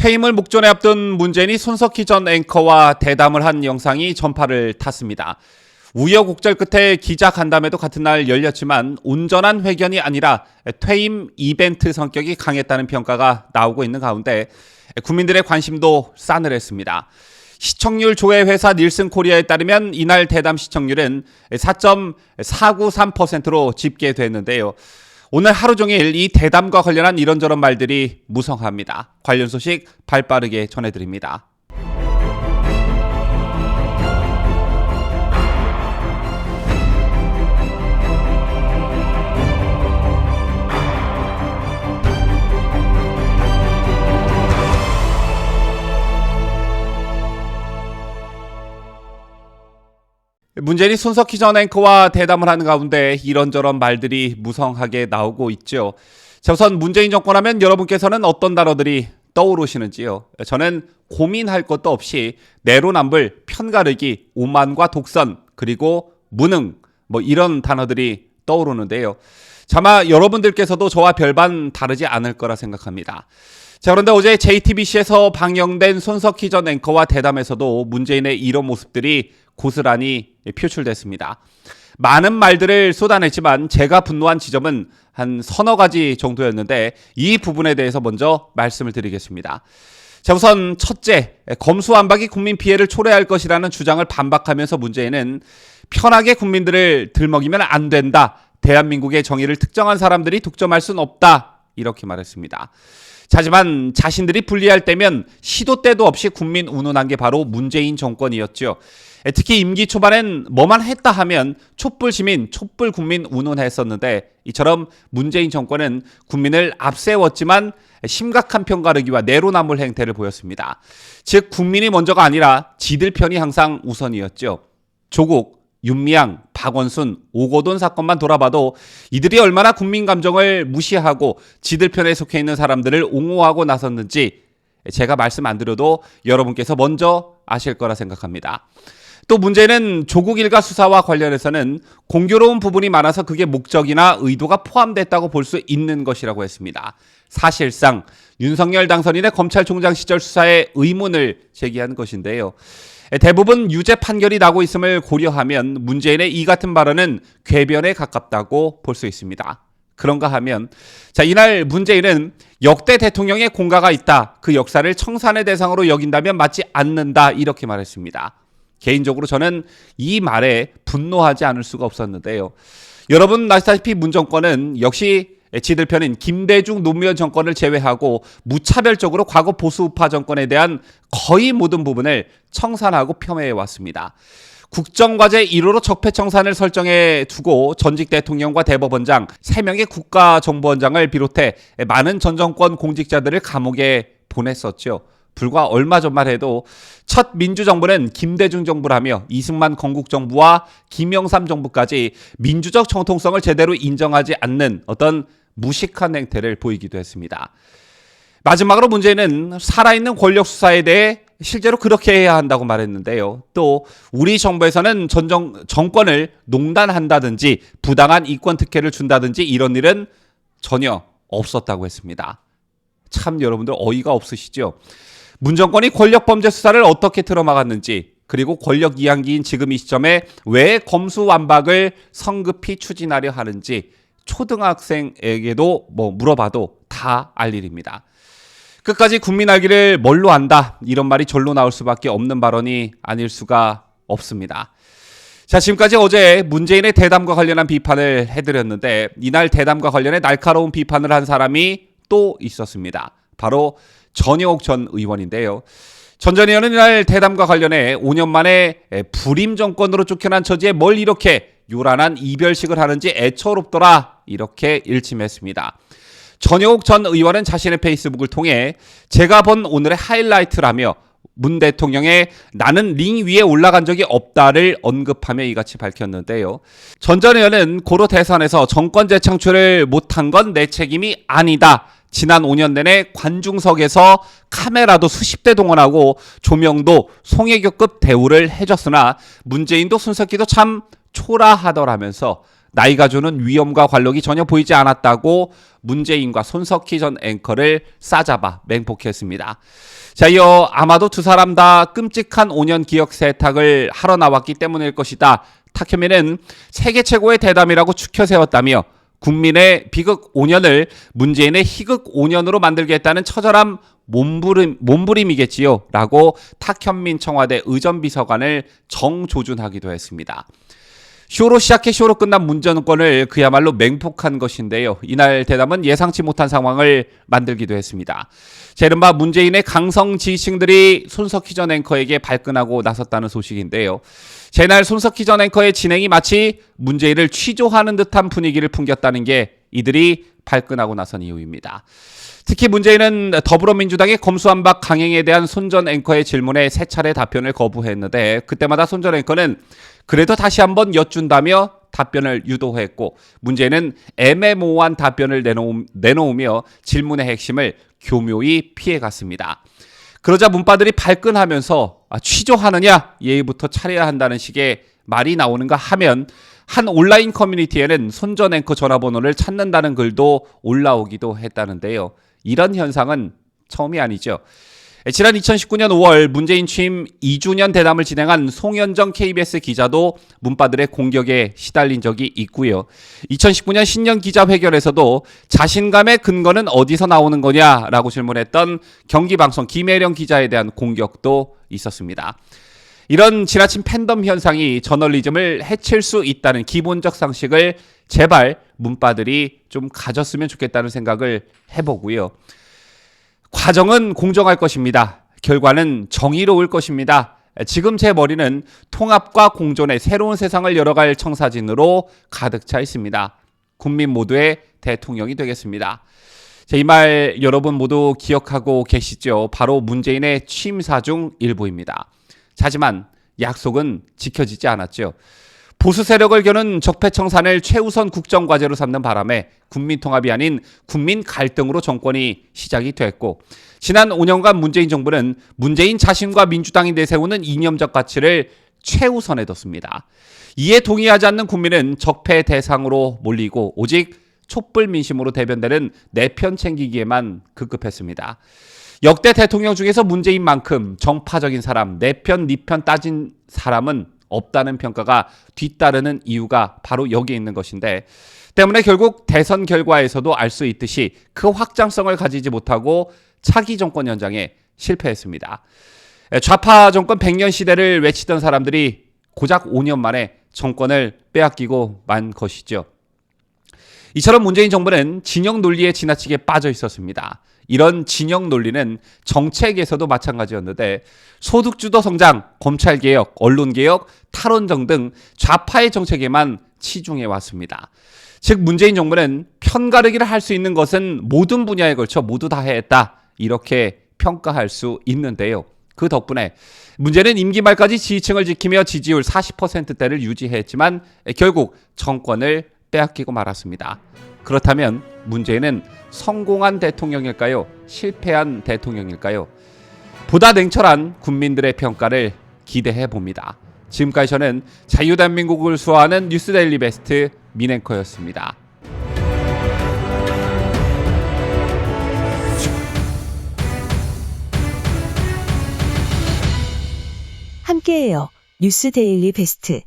퇴임을 목전에 앞둔 문재인이 손석희 전 앵커와 대담을 한 영상이 전파를 탔습니다. 우여곡절 끝에 기자 간담회도 같은 날 열렸지만 온전한 회견이 아니라 퇴임 이벤트 성격이 강했다는 평가가 나오고 있는 가운데 국민들의 관심도 싸늘했습니다. 시청률 조회 회사 닐슨 코리아에 따르면 이날 대담 시청률은 4.493%로 집계됐는데요. 오늘 하루 종일 이 대담과 관련한 이런저런 말들이 무성합니다. 관련 소식 발빠르게 전해드립니다. 문재인이 손석희 전 앵커와 대담을 하는 가운데 이런저런 말들이 무성하게 나오고 있죠. 자, 우선 문재인 정권 하면 여러분께서는 어떤 단어들이 떠오르시는지요? 저는 고민할 것도 없이 내로남불, 편가르기, 오만과 독선, 그리고 무능 이런 단어들이 떠오르는데요. 아마 여러분들께서도 저와 별반 다르지 않을 거라 생각합니다. 자, 그런데 어제 JTBC에서 방영된 손석희 전 앵커와 대담에서도 문재인의 이런 모습들이 고스란히 표출됐습니다. 많은 말들을 쏟아냈지만 제가 분노한 지점은 한 서너 가지 정도였는데 이 부분에 대해서 먼저 말씀을 드리겠습니다. 자, 우선 첫째, 검수완박이 국민 피해를 초래할 것이라는 주장을 반박하면서 문재인은 편하게 국민들을 들먹이면 안 된다. 대한민국의 정의를 특정한 사람들이 독점할 수는 없다. 이렇게 말했습니다. 하지만 자신들이 불리할 때면 시도 때도 없이 국민 운운한 게 바로 문재인 정권이었죠. 특히 임기 초반엔 뭐만 했다 하면 촛불 시민, 촛불 국민 운운했었는데 이처럼 문재인 정권은 국민을 앞세웠지만 심각한 편가르기와 내로남불 행태를 보였습니다. 즉 국민이 먼저가 아니라 지들 편이 항상 우선이었죠. 조국, 윤미향, 박원순, 오거돈 사건만 돌아봐도 이들이 얼마나 국민 감정을 무시하고 지들 편에 속해 있는 사람들을 옹호하고 나섰는지 제가 말씀 안 드려도 여러분께서 먼저 아실 거라 생각합니다. 또 문제는 조국 일가 수사와 관련해서는 공교로운 부분이 많아서 그게 목적이나 의도가 포함됐다고 볼 수 있는 것이라고 했습니다. 사실상 윤석열 당선인의 검찰총장 시절 수사에 의문을 제기한 것인데요. 대부분 유죄 판결이 나고 있음을 고려하면 문재인의 이 같은 발언은 궤변에 가깝다고 볼 수 있습니다. 그런가 하면 이날 문재인은 역대 대통령의 공과가 있다. 그 역사를 청산의 대상으로 여긴다면 맞지 않는다. 이렇게 말했습니다. 개인적으로 저는 이 말에 분노하지 않을 수가 없었는데요. 여러분 아시다시피 문 정권은 역시 지들 편인 김대중 노무현 정권을 제외하고 무차별적으로 과거 보수우파 정권에 대한 거의 모든 부분을 청산하고 폄훼해 왔습니다. 국정과제 1호로 적폐청산을 설정해 두고 전직 대통령과 대법원장, 3명의 국가정보원장을 비롯해 많은 전 정권 공직자들을 감옥에 보냈었죠. 불과 얼마 전만 해도 첫 민주정부는 김대중 정부라며 이승만 건국정부와 김영삼 정부까지 민주적 정통성을 제대로 인정하지 않는 어떤 무식한 행태를 보이기도 했습니다. 마지막으로 문제는 살아있는 권력 수사에 대해 실제로 그렇게 해야 한다고 말했는데요. 또 우리 정부에서는 정권을 농단한다든지 부당한 이권 특혜를 준다든지 이런 일은 전혀 없었다고 했습니다. 참 여러분들 어이가 없으시죠? 문 정권이 권력 범죄 수사를 어떻게 틀어막았는지 그리고 권력 이양기인 지금 이 시점에 왜 검수완박을 성급히 추진하려 하는지 초등학생에게도 물어봐도 다 알 일입니다. 끝까지 국민 알기를 뭘로 안다 이런 말이 절로 나올 수밖에 없는 발언이 아닐 수가 없습니다. 자, 지금까지 어제 문재인의 대담과 관련한 비판을 해드렸는데 이날 대담과 관련해 날카로운 비판을 한 사람이 또 있었습니다. 바로 전효옥 전 의원인데요. 전 의원은 이날 대담과 관련해 5년 만에 불임 정권으로 쫓겨난 처지에 뭘 이렇게 요란한 이별식을 하는지 애처롭더라 이렇게 일침했습니다. 전효옥 전 의원은 자신의 페이스북을 통해 제가 본 오늘의 하이라이트라며 문 대통령의 나는 링 위에 올라간 적이 없다를 언급하며 이같이 밝혔는데요. 전 전 의원은 고로 대선에서 정권 재창출을 못한 건 내 책임이 아니다. 지난 5년 내내 관중석에서 카메라도 수십 대 동원하고 조명도 송혜교급 대우를 해줬으나 문재인도 손석희도 참 초라하더라면서 나이가 주는 위험과 관록이 전혀 보이지 않았다고 문재인과 손석희 전 앵커를 싸잡아 맹폭했습니다. 자, 이어 아마도 두 사람 다 끔찍한 5년 기억 세탁을 하러 나왔기 때문일 것이다. 탁현민은 세계 최고의 대담이라고 추켜 세웠다며 국민의 비극 5년을 문재인의 희극 5년으로 만들겠다는 처절한 몸부림이겠지요. 라고 탁현민 청와대 의전비서관을 정조준하기도 했습니다. 쇼로 시작해 쇼로 끝난 문 정권을 그야말로 맹폭한 것인데요. 이날 대담은 예상치 못한 상황을 만들기도 했습니다. 자, 이른바 문재인의 강성 지지층들이 손석희 전 앵커에게 발끈하고 나섰다는 소식인데요. 이날 손석희 전 앵커의 진행이 마치 문재인을 취조하는 듯한 분위기를 풍겼다는 게 이들이 발끈하고 나선 이유입니다. 특히 문재인은 더불어민주당의 검수완박 강행에 대한 손 전 앵커의 질문에 3차례 답변을 거부했는데 그때마다 손 전 앵커는 그래도 다시 한번 여쭌다며 답변을 유도했고 문재인은 애매모호한 답변을 내놓으며 질문의 핵심을 교묘히 피해갔습니다. 그러자 문바들이 발끈하면서 취조하느냐 예의부터 차려야 한다는 식의 말이 나오는가 하면 한 온라인 커뮤니티에는 손 전 앵커 전화번호를 찾는다는 글도 올라오기도 했다는데요. 이런 현상은 처음이 아니죠. 지난 2019년 5월 문재인 취임 2주년 대담을 진행한 송현정 KBS 기자도 문바들의 공격에 시달린 적이 있고요. 2019년 신년 기자회견에서도 자신감의 근거는 어디서 나오는 거냐라고 질문했던 경기방송 김혜령 기자에 대한 공격도 있었습니다. 이런 지나친 팬덤 현상이 저널리즘을 해칠 수 있다는 기본적 상식을 제발 문바들이 좀 가졌으면 좋겠다는 생각을 해보고요. 과정은 공정할 것입니다. 결과는 정의로울 것입니다. 지금 제 머리는 통합과 공존의 새로운 세상을 열어갈 청사진으로 가득 차 있습니다. 국민 모두의 대통령이 되겠습니다. 이 말 여러분 모두 기억하고 계시죠? 바로 문재인의 취임사 중 일부입니다. 하지만 약속은 지켜지지 않았죠. 보수 세력을 겨눈 적폐청산을 최우선 국정과제로 삼는 바람에 국민통합이 아닌 국민 갈등으로 정권이 시작이 됐고 지난 5년간 문재인 정부는 문재인 자신과 민주당이 내세우는 이념적 가치를 최우선에 뒀습니다. 이에 동의하지 않는 국민은 적폐 대상으로 몰리고 오직 촛불 민심으로 대변되는 내 편 챙기기에만 급급했습니다. 역대 대통령 중에서 문재인만큼 정파적인 사람, 내 편, 네 편 따진 사람은 없다는 평가가 뒤따르는 이유가 바로 여기에 있는 것인데 때문에 결국 대선 결과에서도 알 수 있듯이 그 확장성을 가지지 못하고 차기 정권 연장에 실패했습니다. 좌파 정권 100년 시대를 외치던 사람들이 고작 5년 만에 정권을 빼앗기고 만 것이죠. 이처럼 문재인 정부는 진영 논리에 지나치게 빠져 있었습니다. 이런 진영 논리는 정책에서도 마찬가지였는데 소득주도 성장, 검찰개혁, 언론개혁, 탈원정 등 좌파의 정책에만 치중해 왔습니다. 즉 문재인 정부는 편가르기를 할 수 있는 것은 모든 분야에 걸쳐 모두 다 했다. 이렇게 평가할 수 있는데요. 그 덕분에 문제는 임기 말까지 지지층을 지키며 지지율 40%대를 유지했지만 결국 정권을 빼앗기고 말았습니다. 그렇다면 문재인은 성공한 대통령일까요? 실패한 대통령일까요? 보다 냉철한 국민들의 평가를 기대해 봅니다. 지금까지 저는 자유대한민국을 수호하는 뉴스데일리 베스트 민앵커였습니다. 함께해요. 뉴스데일리 베스트.